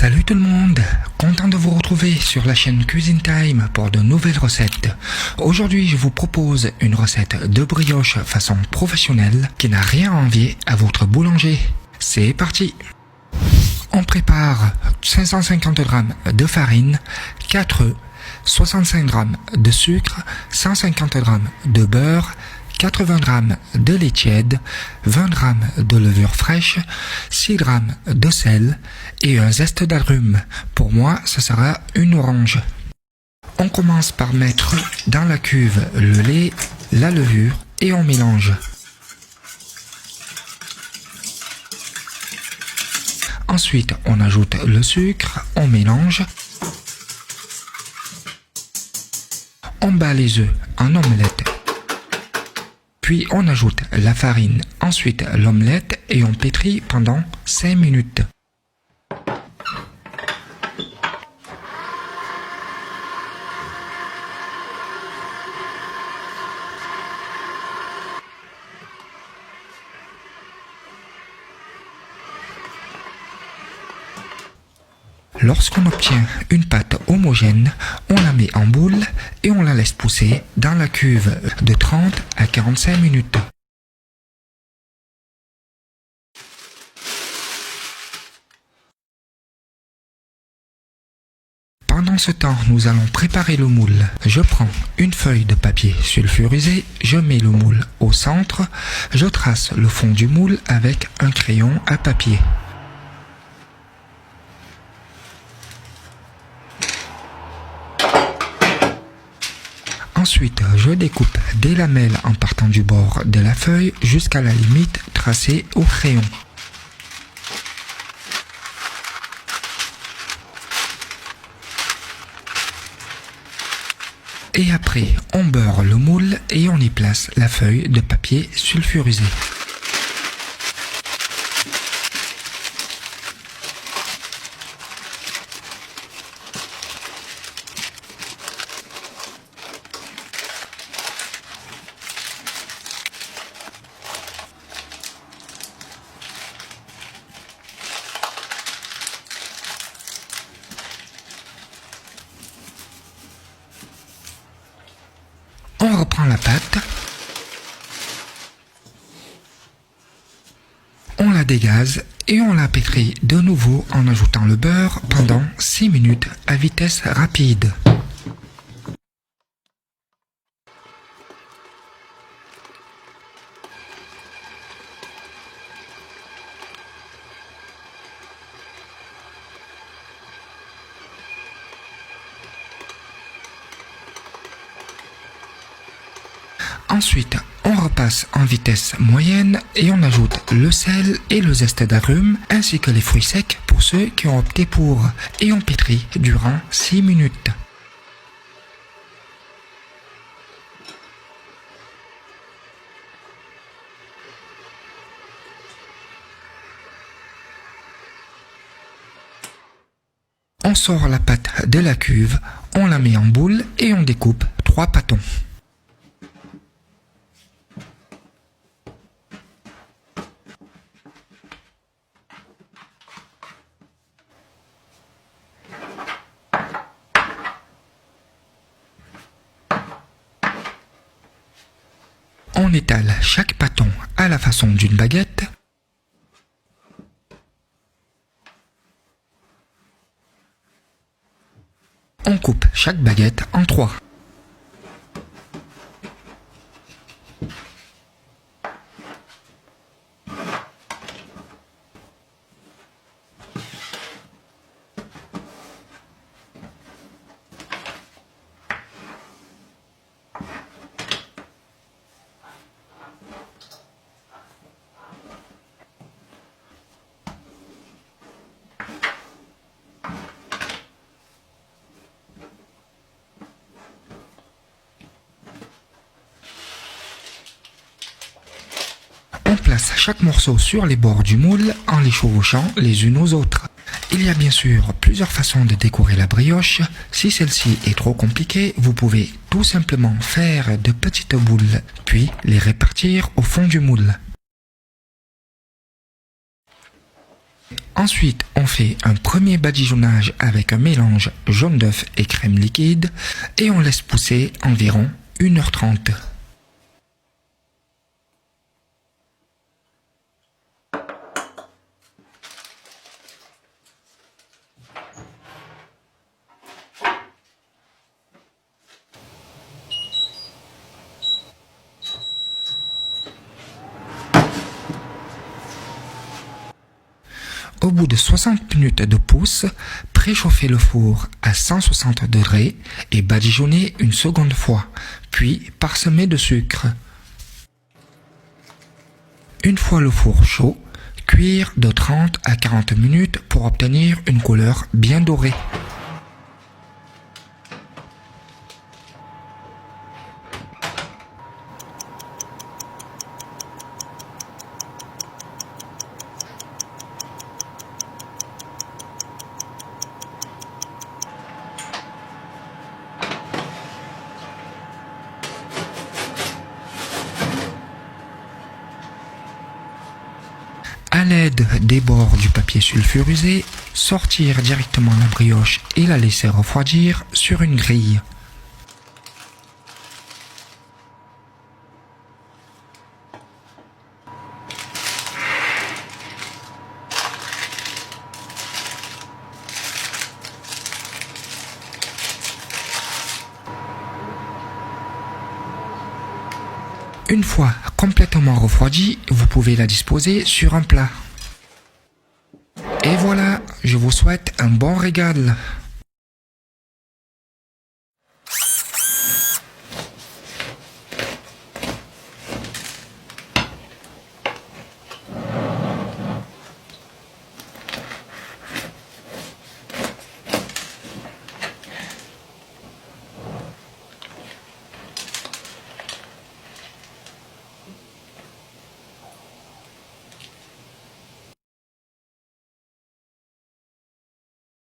Salut tout le monde, content de vous retrouver sur la chaîne Cuisine Time pour de nouvelles recettes. Aujourd'hui je vous propose une recette de brioche façon professionnelle qui n'a rien à envier à votre boulanger. C'est parti. On prépare 550 g de farine, 4 œufs, 65 g de sucre, 150 g de beurre, 80 g de lait tiède, 20 g de levure fraîche, 6 g de sel et un zeste d'agrumes. Pour moi, ce sera une orange. On commence par mettre dans la cuve le lait, la levure et on mélange. Ensuite, on ajoute le sucre, on mélange. On bat les œufs en omelette. Puis on ajoute la farine, ensuite l'omelette et on pétrit pendant 5 minutes. Lorsqu'on obtient une pâte homogène, on la met en boule et on la laisse pousser dans la cuve de 30 à 45 minutes. Pendant ce temps, nous allons préparer le moule. Je prends une feuille de papier sulfurisé, je mets le moule au centre, je trace le fond du moule avec un crayon à papier. Ensuite, je découpe des lamelles en partant du bord de la feuille jusqu'à la limite tracée au crayon. Et après, on beurre le moule et on y place la feuille de papier sulfurisé. On reprend la pâte, on la dégaze et on la pétrit de nouveau en ajoutant le beurre pendant 6 minutes à vitesse rapide. Ensuite, on repasse en vitesse moyenne et on ajoute le sel et le zeste d'agrumes ainsi que les fruits secs pour ceux qui ont opté pour et on pétrit durant 6 minutes. On sort la pâte de la cuve, on la met en boule et on découpe 3 pâtons. On étale chaque pâton à la façon d'une baguette. On coupe chaque baguette en 3. On place chaque morceau sur les bords du moule en les chevauchant les unes aux autres. Il y a bien sûr plusieurs façons de décorer la brioche. Si celle-ci est trop compliquée, vous pouvez tout simplement faire de petites boules, puis les répartir au fond du moule. Ensuite, on fait un premier badigeonnage avec un mélange jaune d'œuf et crème liquide et on laisse pousser environ 1h30. Au bout de 60 minutes de pousse, préchauffez le four à 160 degrés et badigeonnez une seconde fois, puis parsemez de sucre. Une fois le four chaud, cuire de 30 à 40 minutes pour obtenir une couleur bien dorée. À l'aide des bords du papier sulfurisé, sortir directement la brioche et la laisser refroidir sur une grille. Une fois complètement refroidie, vous pouvez la disposer sur un plat. Et voilà, je vous souhaite un bon régal.